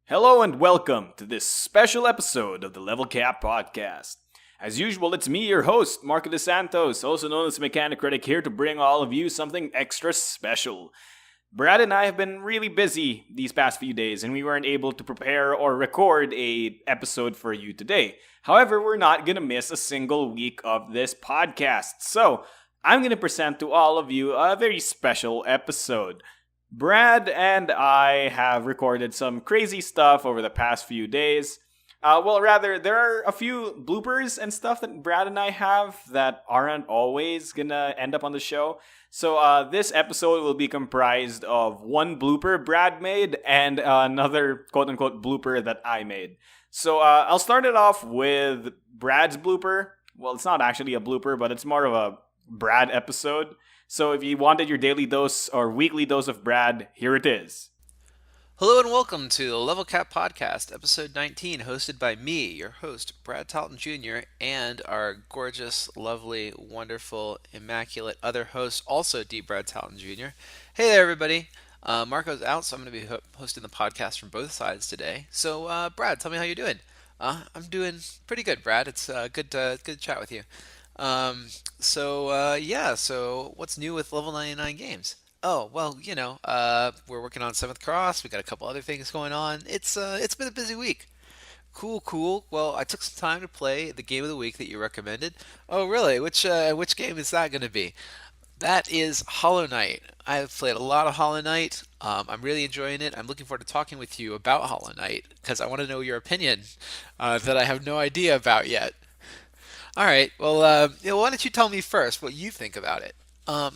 Hello and welcome to this special episode of the Level Cap Podcast. As usual, it's me, your host, Marco De Santos, also known as Mechanic Critic, here to bring all of you something extra special. Brad and I have been really busy these past few days, and we weren't able to prepare or record a episode for you today. However, we're not gonna miss a single week of this podcast, so I'm gonna present to all of you a very special episode. Brad and I have recorded some crazy stuff over the past few days. There are a few bloopers and stuff that Brad and I have that aren't always gonna end up on the show. So this episode will be comprised of one blooper Brad made and another quote-unquote blooper that I made. So I'll start it off with Brad's blooper. Well, it's not actually a blooper, but it's more of a Brad episode. So if you wanted your daily dose or weekly dose of Brad, here it is. Hello and welcome to the Level Cap Podcast, episode 19, hosted by me, your host, Brad Talton Jr., and our gorgeous, lovely, wonderful, immaculate other host, also D. Brad Talton Jr. Hey there, everybody. Marco's out, so I'm going to be hosting the podcast from both sides today. So, Brad, tell me how you're doing. I'm doing pretty good, Brad. It's good to chat with you. So what's new with Level 99 Games? Oh, well, we're working on 7th Cross. We got a couple other things going on. It's been a busy week. Cool. Well, I took some time to play the game of the week that you recommended. Oh, really? Which game is that going to be? That is Hollow Knight. I've played a lot of Hollow Knight. I'm really enjoying it. I'm looking forward to talking with you about Hollow Knight because I want to know your opinion that I have no idea about yet. All right. Well, why don't you tell me first what you think about it? All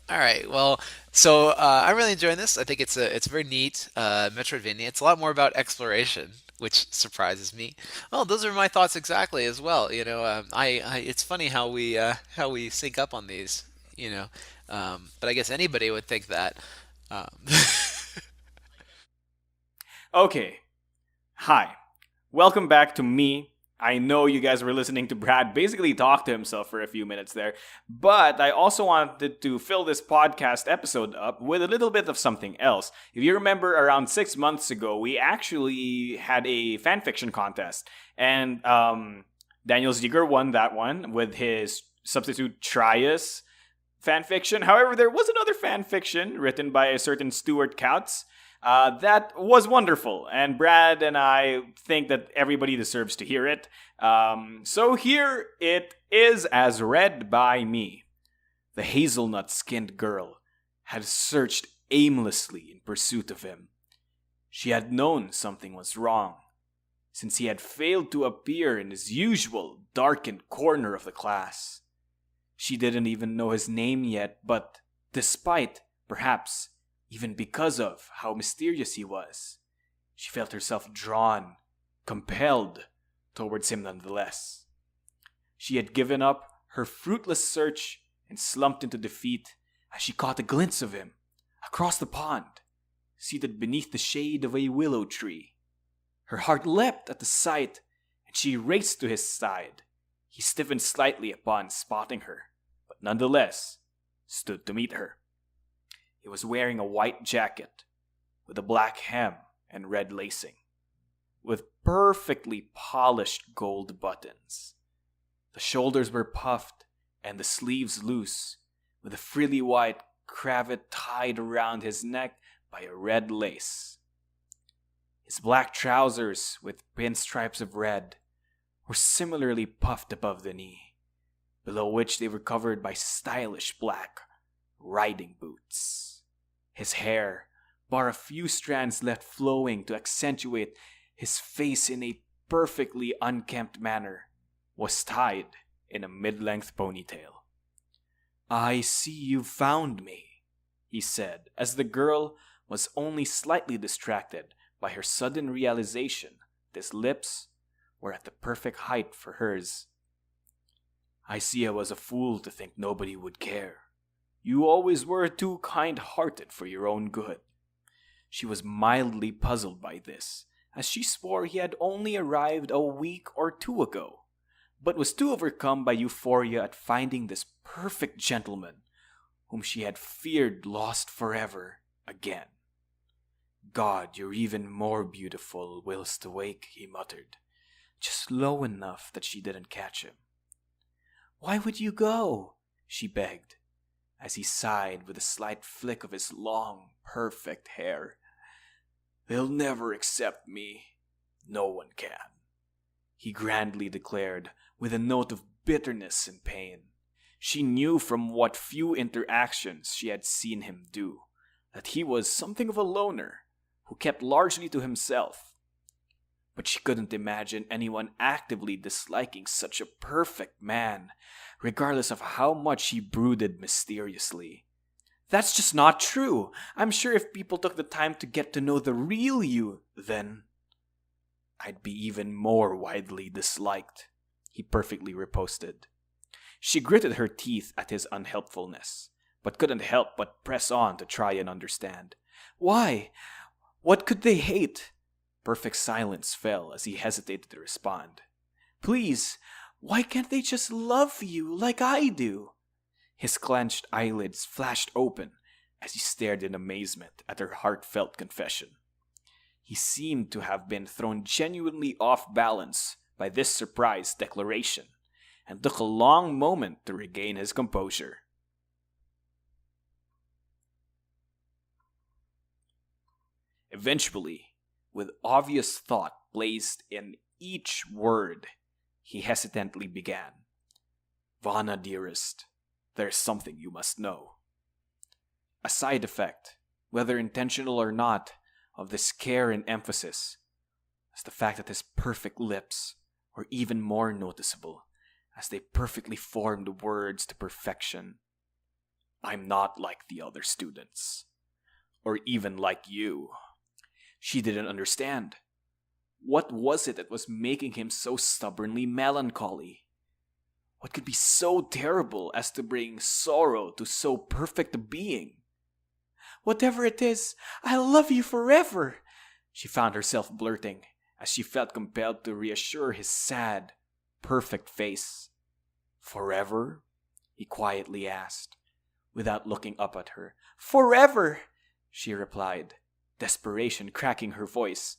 right. Well, I'm really enjoying this. I think it's very neat Metroidvania. It's a lot more about exploration, which surprises me. Oh, those are my thoughts exactly as well. It's funny how we sync up on these. But I guess anybody would think that. Um, Okay, hi. Welcome back to me. I know you guys were listening to Brad basically talk to himself for a few minutes there, but I also wanted to fill this podcast episode up with a little bit of something else. If you remember, around 6 months ago, we actually had a fanfiction contest, and Daniel Ziegler won that one with his substitute Trias fanfiction. However, there was another fanfiction written by a certain Stuart Couts that was wonderful, and Brad and I think that everybody deserves to hear it. So here it is as read by me. The hazelnut-skinned girl had searched aimlessly in pursuit of him. She had known something was wrong, since he had failed to appear in his usual darkened corner of the class. She didn't even know his name yet, but despite, perhaps, even because of how mysterious he was, she felt herself drawn, compelled towards him nonetheless. She had given up her fruitless search and slumped into defeat as she caught a glimpse of him across the pond, seated beneath the shade of a willow tree. Her heart leapt at the sight, and she raced to his side. He stiffened slightly upon spotting her, but nonetheless stood to meet her. He was wearing a white jacket with a black hem and red lacing, with perfectly polished gold buttons. The shoulders were puffed and the sleeves loose, with a frilly white cravat tied around his neck by a red lace. His black trousers with pinstripes of red were similarly puffed above the knee, below which they were covered by stylish black riding boots. His hair, bar a few strands left flowing to accentuate his face in a perfectly unkempt manner, was tied in a mid-length ponytail. "I see you've found me," he said, as the girl was only slightly distracted by her sudden realization that his lips were at the perfect height for hers. "I see I was a fool to think nobody would care. You always were too kind-hearted for your own good." She was mildly puzzled by this, as she swore he had only arrived a week or two ago, but was too overcome by euphoria at finding this perfect gentleman, whom she had feared lost forever, again. God, you're even more beautiful whilst awake, he muttered, just low enough that she didn't catch him. Why would you go? She begged, as he sighed with a slight flick of his long, perfect hair. They'll never accept me. No one can, he grandly declared, with a note of bitterness and pain. She knew from what few interactions she had seen him do that he was something of a loner who kept largely to himself. But she couldn't imagine anyone actively disliking such a perfect man, regardless of how much he brooded mysteriously. That's just not true. I'm sure if people took the time to get to know the real you, then I'd be even more widely disliked, he perfectly riposted. She gritted her teeth at his unhelpfulness, but couldn't help but press on to try and understand. Why? What could they hate? Perfect silence fell as he hesitated to respond. Please, why can't they just love you like I do? His clenched eyelids flashed open as he stared in amazement at her heartfelt confession. He seemed to have been thrown genuinely off balance by this surprise declaration, and took a long moment to regain his composure. Eventually, with obvious thought placed in each word, he hesitantly began. Vana, dearest, there's something you must know. A side effect, whether intentional or not, of this care and emphasis is the fact that his perfect lips were even more noticeable as they perfectly formed words to perfection. I'm not like the other students, or even like you. She didn't understand. What was it that was making him so stubbornly melancholy? What could be so terrible as to bring sorrow to so perfect a being? Whatever it is, I love you forever, she found herself blurting as she felt compelled to reassure his sad, perfect face. Forever? He quietly asked, without looking up at her. Forever, she replied, desperation cracking her voice.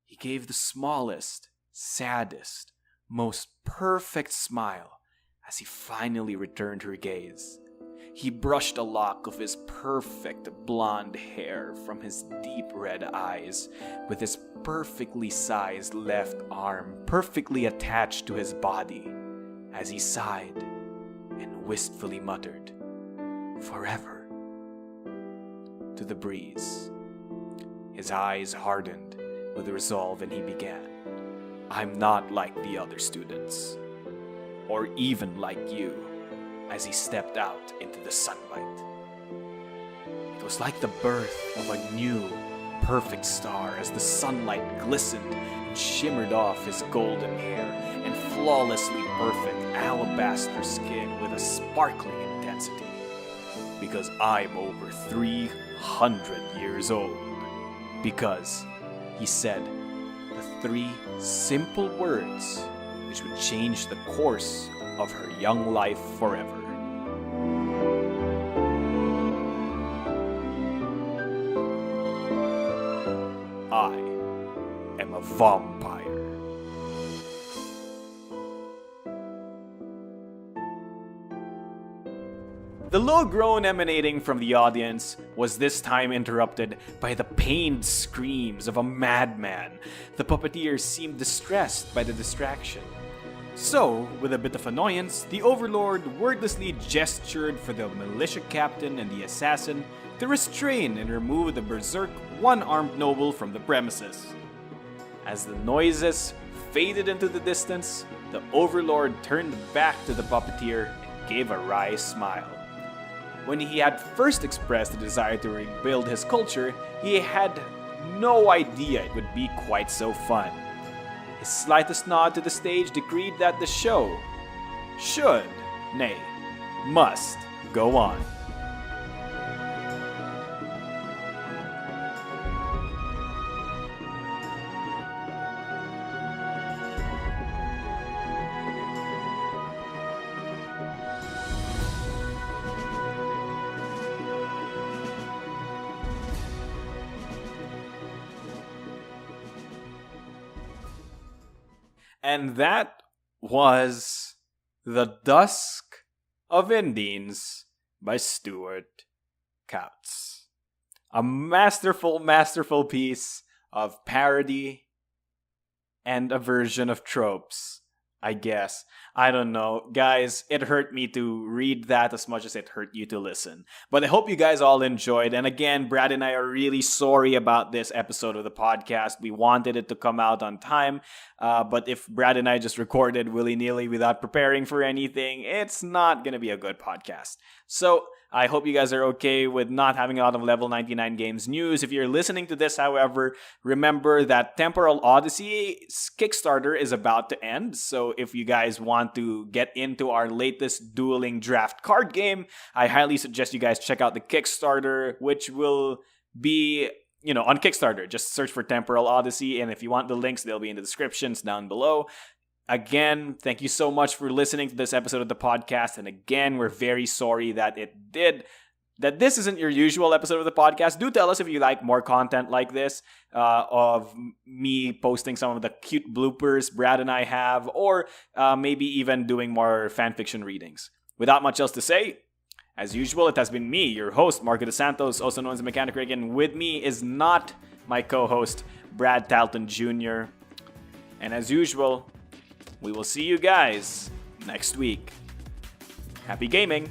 He gave the smallest, saddest, most perfect smile as he finally returned her gaze. He brushed a lock of his perfect blonde hair from his deep red eyes with his perfectly sized left arm perfectly attached to his body as he sighed and wistfully muttered, "Forever," to the breeze. His eyes hardened with resolve and he began, "I'm not like the other students, or even like you," as he stepped out into the sunlight. It was like the birth of a new, perfect star as the sunlight glistened and shimmered off his golden hair and flawlessly perfect alabaster skin with a sparkling intensity. Because I'm over 300 years old. Because, he said, the 3 simple words which would change the course of her young life forever. I am a vampire. The low groan emanating from the audience was this time interrupted by the pained screams of a madman. The puppeteer seemed distressed by the distraction. So, with a bit of annoyance, the Overlord wordlessly gestured for the militia captain and the assassin to restrain and remove the berserk one-armed noble from the premises. As the noises faded into the distance, the Overlord turned back to the puppeteer and gave a wry smile. When he had first expressed the desire to rebuild his culture, he had no idea it would be quite so fun. His slightest nod to the stage decreed that the show should, nay, must go on. And that was The Dusk of Indians by Stuart Couts. A masterful, masterful piece of parody and a version of tropes, I guess. I don't know. Guys, it hurt me to read that as much as it hurt you to listen. But I hope you guys all enjoyed. And again, Brad and I are really sorry about this episode of the podcast. We wanted it to come out on time. But if Brad and I just recorded willy-nilly without preparing for anything, it's not going to be a good podcast. So I hope you guys are okay with not having a lot of Level 99 Games news. If you're listening to this, however, remember that Temporal Odyssey's Kickstarter is about to end. So if you guys want to get into our latest dueling draft card game, I highly suggest you guys check out the Kickstarter, which will be, on Kickstarter. Just search for Temporal Odyssey, and if you want the links, they'll be in the descriptions down below. Again, thank you so much for listening to this episode of the podcast. And again, we're very sorry that this isn't your usual episode of the podcast. Do tell us if you like more content like this, of me posting some of the cute bloopers Brad and I have, or maybe even doing more fanfiction readings. Without much else to say, as usual, it has been me, your host, Marco De Santos, also known as the Mechanic Rig, and with me is not my co-host, Brad Talton Jr. And as usual, we will see you guys next week. Happy gaming!